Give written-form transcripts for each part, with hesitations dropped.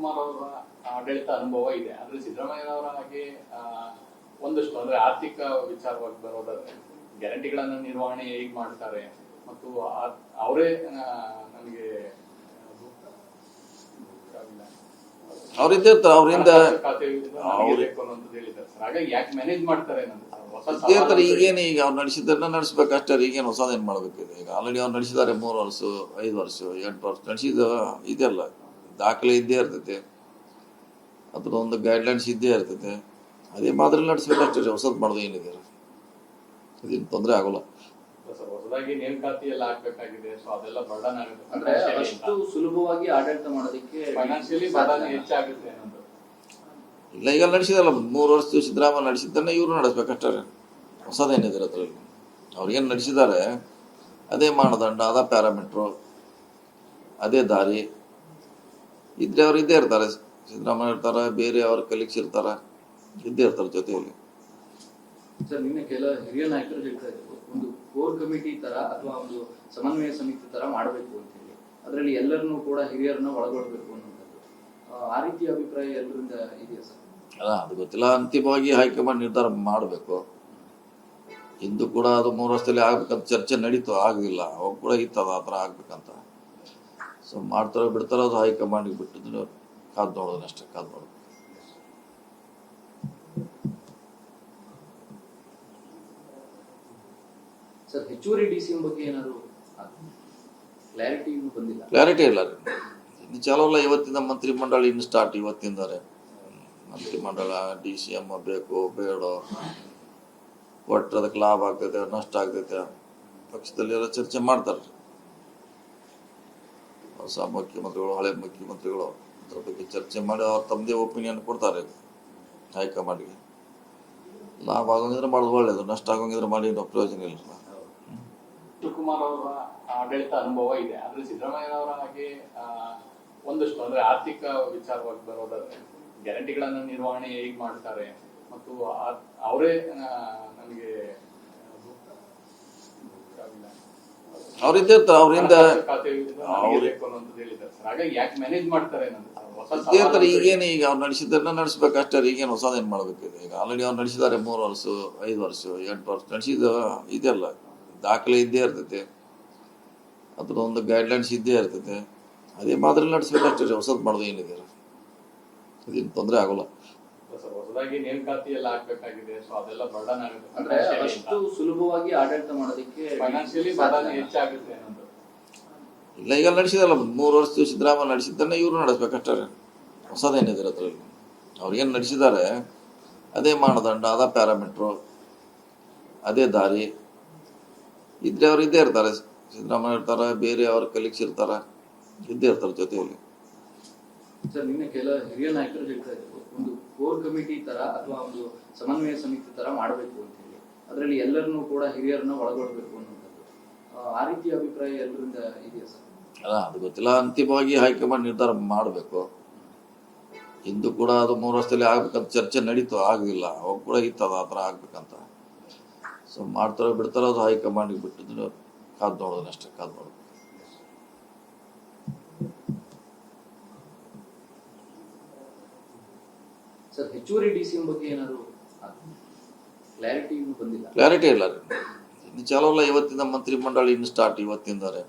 ಶಿವಕುಮಾರ್ ಅವರ ಆಡಳಿತ ಅನುಭವ ಇದೆ. ಆದ್ರೆ ಸಿದ್ದರಾಮಯ್ಯನವರ ಹಾಗೆ ಒಂದಷ್ಟು ಅಂದ್ರೆ ಆರ್ಥಿಕ ವಿಚಾರವಾಗಿ ಬರೋದಾದ್ರೆ ಗ್ಯಾರಂಟಿಗಳನ್ನ ನಿರ್ವಹಣೆ ಹೇಗ್ ಮಾಡ್ತಾರೆ ಮತ್ತು ಅವರೇ ನನಗೆ ಅವರಿದ್ದೇ ಇರ್ತಾರೆ, ಅವರಿಂದ ಹಾಗಾಗಿ ಯಾಕೆ ಮ್ಯಾನೇಜ್ ಮಾಡ್ತಾರೆ ಇರ್ತಾರೆ. ಈಗೇನು ಈಗ ಅವ್ರು ನಡೆಸಿದ್ದನ್ನ ನಡೆಸ್ಬೇಕಷ್ಟೇ. ಈಗೇನು ಹೊಸದೇನು ಮಾಡ್ಬೇಕಿದೆ? ಈಗ ಆಲ್ರೆಡಿ ಅವ್ರು ನಡೆಸಿದ್ದಾರೆ 3 ವರ್ಷ 5 ವರ್ಷ 8 ವರ್ಷ ನಡೆಸಿದ ಇದೆಲ್ಲ ದಾಖಲೆ ಇದ್ದೇ ಇರ್ತೈತೆ, ಅದ್ರೊಂದು ಗೈಡ್ಲೈನ್ಸ್ ಇದ್ದೇ ಇರ್ತೈತೆ. ಅದೇ ಮಾದರಿ ನಡೆಸ್ಬೇಕಷ್ಟೇ. ಹೊಸದ್ ಮಾಡೋದು ಏನಿದೆ ಅದೇನು ತೊಂದರೆ ಆಗೋಲ್ಲ. ಹೊಸದಾಗಿ ನೇಮಕಾತಿ ಎಲ್ಲ ಆಗ್ಬೇಕಾಗಿದೆ, ಸೊ ಅದೆಲ್ಲ ಬರ್ಡನ್ ಆಗುತ್ತೆ. ಅಂದ್ರೆ ಅಷ್ಟು ಸುಲಭವಾಗಿ ಆಡಳಿತ ಮಾಡೋದಕ್ಕೆ ಫೈನಾನ್ಷಿಯಲಿ ಬರ್ಡನ್ ಹೆಚ್ಚಾಗುತ್ತೆ ಅನ್ನೋದು ಇಲ್ಲ. ಈಗ ನಡೆಸಿದಲ್ಲ 3 ವರ್ಷ ಸಿದ್ದರಾಮಯ್ಯ ನಡೆಸಿದ್ದನ್ನ ಇವರು ನಡೆಸ್ಬೇಕಷ್ಟೇ. ಹೊಸದೇನಿದೆ ಅದ್ರಲ್ಲಿ? ಅವ್ರಿಗೇನು ನಡೆಸಿದ್ದಾರೆ ಅದೇ ಮಾನದಂಡ, ಅದೇ ಪ್ಯಾರಾಮೀಟ್ರು, ಅದೇ ದಾರಿ ಇದ್ರೆ ಅವ್ರು ಇದ್ದೇ ಇರ್ತಾರೆ. ಸಿದ್ದರಾಮಯ್ಯ ಇರ್ತಾರೆ, ಬೇರೆ ಅವ್ರ ಕಲೀಗ್ಸ್ ಇರ್ತಾರೆ, ಇದ್ದೇ ಇರ್ತಾರೆ ಜೊತೆಯಲ್ಲಿ. ಸರ್, ನಿನ್ನೆ ಕೆಲ ಹಿರಿಯ ನಾಯಕರು ಹೇಳ್ತಾ ಇದ್ರು ಒಂದು ಕೋರ್ ಕಮಿಟಿ ತರ ಅಥವಾ ಒಂದು ಸಮನ್ವಯ ಸಮಿತಿ ತರ ಮಾಡಬೇಕು ಅಂತ ಹೇಳಿ, ಅದರಲ್ಲಿ ಎಲ್ಲರನ್ನೂ ಕೂಡ ಹಿರಿಯರನ್ನ ಒಳಗೊಳ್ಳಬೇಕು ಅನ್ನೋದು ಆ ರೀತಿಯ ಅಭಿಪ್ರಾಯ ಎಲ್ಲರಿಂದ ಇದೆಯಾ ಸರ್? ಅಲ್ಲ, ಅದು ಗೊತ್ತಿಲ್ಲ. ಅಂತಿಮವಾಗಿ ಹೈಕಮಾಂಡ್ ನಿರ್ಧಾರ ಮಾಡಬೇಕು. ಇಂದು ಕೂಡ ಅದು 3 ವರ್ಷದಲ್ಲಿ ಆಗ್ಬೇಕಂತ ಚರ್ಚೆ ನಡೀತು, ಆಗಲಿಲ್ಲ. ಅವಾಗ ಕೂಡ ಇತ್ತದ ಆ ಥರ ಆಗ್ಬೇಕಂತ. ಸೊ ಮಾಡ್ತಾರೋ ಬಿಡ್ತಾರೋ ಅದು ಹೈಕಮಾಂಡ್ಗೆ ಬಿಟ್ಟಿದ್ದು, ಕಾದು ನೋಡೋದಷ್ಟೇ, ಕಾದು ನೋಡೋದು. ಸರ್, ಹೆಚ್ಚುವರಿ ಡಿಸಿಎಂ ಬಗ್ಗೆ ಏನಾದ್ರು ಕ್ಲಾರಿಟಿ ಬಂದಿಲ್ಲ? ಕ್ಲಾರಿಟಿ ಇಲ್ಲ ಇನ್ನು ಚಾಲೂ ಅಲ್ಲ. ಇವತ್ತಿಂದ ಮಂತ್ರಿಮಂಡಲ ಇನ್ನು ಸ್ಟಾರ್ಟ್. ಇವತ್ತಿಂದಾರೆ ಮಂತ್ರಿಮಂಡಲ DCM ಬೇಕು ಬೇಡೋ, ಒಟ್ಟರೆ ಅದಕ್ಕೆ ಲಾಭ ಆಗ್ತೈತೆ ನಷ್ಟ ಆಗ್ತೈತೆ ಪಕ್ಷದಲ್ಲಿ ಎಲ್ಲ ಚರ್ಚೆ ಮಾಡ್ತಾರೆ. ಹೊಸ ಮುಖ್ಯಮಂತ್ರಿಗಳು ಹಳೆ ಮುಖ್ಯಮಂತ್ರಿಗಳು ಅದ್ರ ಬಗ್ಗೆ ಚರ್ಚೆ ಮಾಡಿ ಅವ್ರು ತಮ್ಮದೇ ಒಪಿನಿಯನ್ ಕೊಡ್ತಾರೆ ಹೈಕಮಾಂಡ್ಗೆ. ಲಾಭ ಆಗೋಂಗಿದ್ರೆ ಮಾಡೋದು ಒಳ್ಳೇದು, ನಷ್ಟ ಆಗೋಂಗಿದ್ರೆ ಮಾಡಿ ಪ್ರಯೋಜನ ಇಲ್ಲ. ಶಿವಕುಮಾರ್ ಅವರ ಆಡಳಿತ ಅನುಭವ ಇದೆ. ಆದ್ರೆ ಸಿದ್ದರಾಮಯ್ಯನವರ ಹಾಗೆ ಒಂದಷ್ಟು ಅಂದ್ರೆ ಆರ್ಥಿಕ ವಿಚಾರವಾಗಿ ಬರೋದಾದ್ರೆ ಗ್ಯಾರಂಟಿಗಳನ್ನ ನಿರ್ವಹಣೆ ಹೇಗ್ ಮಾಡ್ತಾರೆ ಮತ್ತು ಅವರೇ ನನಗೆ ಅವರಿದ್ದೇ ಇರ್ತಾರೆ, ಅವರಿಂದ ಹಾಗಾಗಿ ಯಾಕೆ ಮ್ಯಾನೇಜ್ ಮಾಡ್ತಾರೆ ಇರ್ತಾರೆ. ಈಗೇನು ಈಗ ಅವ್ರು ನಡೆಸಿದ್ದನ್ನ ನಡೆಸ್ಬೇಕಷ್ಟೇ. ಈಗೇನು ಹೊಸದೇನು ಮಾಡ್ಬೇಕಿದೆ? ಈಗ ಆಲ್ರೆಡಿ ಅವ್ರು ನಡೆಸಿದ್ದಾರೆ 3 ವರ್ಷ 5 ವರ್ಷ 8 ವರ್ಷ ನಡೆಸಿದ ಇದೆಲ್ಲ ದಾಖಲೆ ಇದ್ದೇ ಇರ್ತೈತೆ, ಅದ್ರೊಂದು ಗೈಡ್ಲೈನ್ಸ್ ಇದ್ದೇ ಇರ್ತೈತೆ. ಅದೇ ಮಾದರಿ ನಡೆಸ್ಬೇಕಷ್ಟೇ. ಹೊಸದ್ ಮಾಡೋದು ಏನಿದೆ ಅದೇನು ತೊಂದರೆ ಆಗೋಲ್ಲ. ಹೊಸದಾಗಿ ನೇಮಕಾತಿ ಎಲ್ಲ ಆಗ್ಬೇಕಾಗಿದೆ, ಸೊ ಅದೆಲ್ಲ ಬರ್ಡನ್ ಆಗುತ್ತೆ. ಅಂದ್ರೆ ಅಷ್ಟು ಸುಲಭವಾಗಿ ಆಡಳಿತ ಮಾಡೋದಕ್ಕೆ ಫೈನಾನ್ಷಿಯಲಿ ಬರ್ಡನ್ ಹೆಚ್ಚಾಗುತ್ತೆ ಅನ್ನೋದು ಇಲ್ಲ. ಈಗ ನಡೆಸಿದಲ್ಲ 3 ವರ್ಷ ಸಿದ್ದರಾಮಯ್ಯ ನಡೆಸಿದ್ದನ್ನ ಇವರು ನಡೆಸ್ಬೇಕಷ್ಟೇ. ಹೊಸದೇನಿದೆ ಅದ್ರಲ್ಲಿ? ಅವ್ರಿಗೇನು ನಡೆಸಿದ್ದಾರೆ ಅದೇ ಮಾನದಂಡ, ಅದೇ ಪ್ಯಾರಾಮೀಟ್ರು, ಅದೇ ದಾರಿ ಇದ್ರೆ ಅವ್ರು ಇದ್ದೇ ಇರ್ತಾರೆ. ಸಿದ್ದರಾಮಯ್ಯ ಇರ್ತಾರೆ, ಬೇರೆ ಅವ್ರ ಕಲೀಗ್ಸ್ ಇರ್ತಾರೆ, ಇದ್ದೇ ಇರ್ತಾರೆ ಜೊತೆಯಲ್ಲಿ. ಸರ್, ನಿನ್ನೆ ಕೆಲ ಹಿರಿಯ ನಾಯಕರು ಹೇಳ್ತಾ ಇದ್ರು ಒಂದು ಕೋರ್ ಕಮಿಟಿ ತರ ಅಥವಾ ಒಂದು ಸಮನ್ವಯ ಸಮಿತಿ ತರ ಮಾಡಬೇಕು ಅಂತ ಹೇಳಿ, ಅದರಲ್ಲಿ ಎಲ್ಲರನ್ನೂ ಕೂಡ ಹಿರಿಯರನ್ನ ಒಳಗೊಳ್ಳಬೇಕು ಅನ್ನೋದು ಆ ರೀತಿಯ ಅಭಿಪ್ರಾಯ ಎಲ್ಲರಿಂದ ಇದೆಯಾ ಸರ್? ಅಲ್ಲ, ಅದು ಗೊತ್ತಿಲ್ಲ. ಅಂತಿಮವಾಗಿ ಹೈಕಮಾಂಡ್ ನಿರ್ಧಾರ ಮಾಡಬೇಕು. ಇಂದು ಕೂಡ ಅದು 3 ವರ್ಷದಲ್ಲಿ ಆಗ್ಬೇಕಂತ ಚರ್ಚೆ ನಡೀತು, ಆಗಲಿಲ್ಲ. ಅವಾಗ ಕೂಡ ಇತ್ತದ ಆ ಥರ ಆಗ್ಬೇಕಂತ. ಸೊ ಮಾಡ್ತಾರೋ ಬಿಡ್ತಾರೋ ಅದು ಹೈಕಮಾಂಡ್ಗೆ ಬಿಟ್ಟಿದ್ದು, ಕಾದು ನೋಡೋದಷ್ಟೇ, ಕಾದು ನೋಡೋದು. ಸರ್, ಹೆಚ್ಚುವರಿ DCM ಬಗ್ಗೆ ಏನಾದ್ರು ಕ್ಲಾರಿಟಿ ಬಂದಿಲ್ಲ? ಕ್ಲಾರಿಟಿ ಇಲ್ಲ ಇನ್ನು ಚಾಲೂ ಅಲ್ಲ. ಇವತ್ತಿಂದ ಮಂತ್ರಿಮಂಡಲ ಇನ್ನು ಸ್ಟಾರ್ಟ್. ಇವತ್ತಿಂದಾರೆ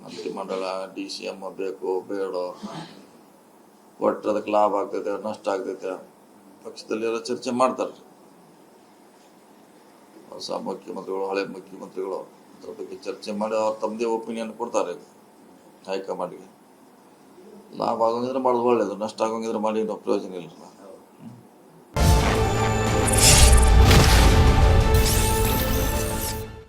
ಮಂತ್ರಿಮಂಡಲ DCM ಬೇಕು ಬೇಡೋ, ಒಟ್ಟರೆ ಅದಕ್ಕೆ ಲಾಭ ಆಗ್ತೈತೆ ನಷ್ಟ ಆಗ್ತೈತೆ ಪಕ್ಷದಲ್ಲಿ ಎಲ್ಲ ಚರ್ಚೆ ಮಾಡ್ತಾರೆ. ಹೊಸ ಮುಖ್ಯಮಂತ್ರಿಗಳು ಹಳೆ ಮುಖ್ಯಮಂತ್ರಿಗಳು ಅದ್ರ ಬಗ್ಗೆ ಚರ್ಚೆ ಮಾಡಿ ಅವ್ರು ತಮ್ಮದೇ ಒಪಿನಿಯನ್ ಕೊಡ್ತಾರೆ ಹೈಕಮಾಂಡ್ಗೆ. ಲಾಭ ಆಗೋಂಗಿದ್ರೆ ಮಾಡೋದು ಒಳ್ಳೇದು, ನಷ್ಟ ಆಗೋಂಗಿದ್ರೆ ಮಾಡಿ ಪ್ರಯೋಜನ ಇಲ್ಲ.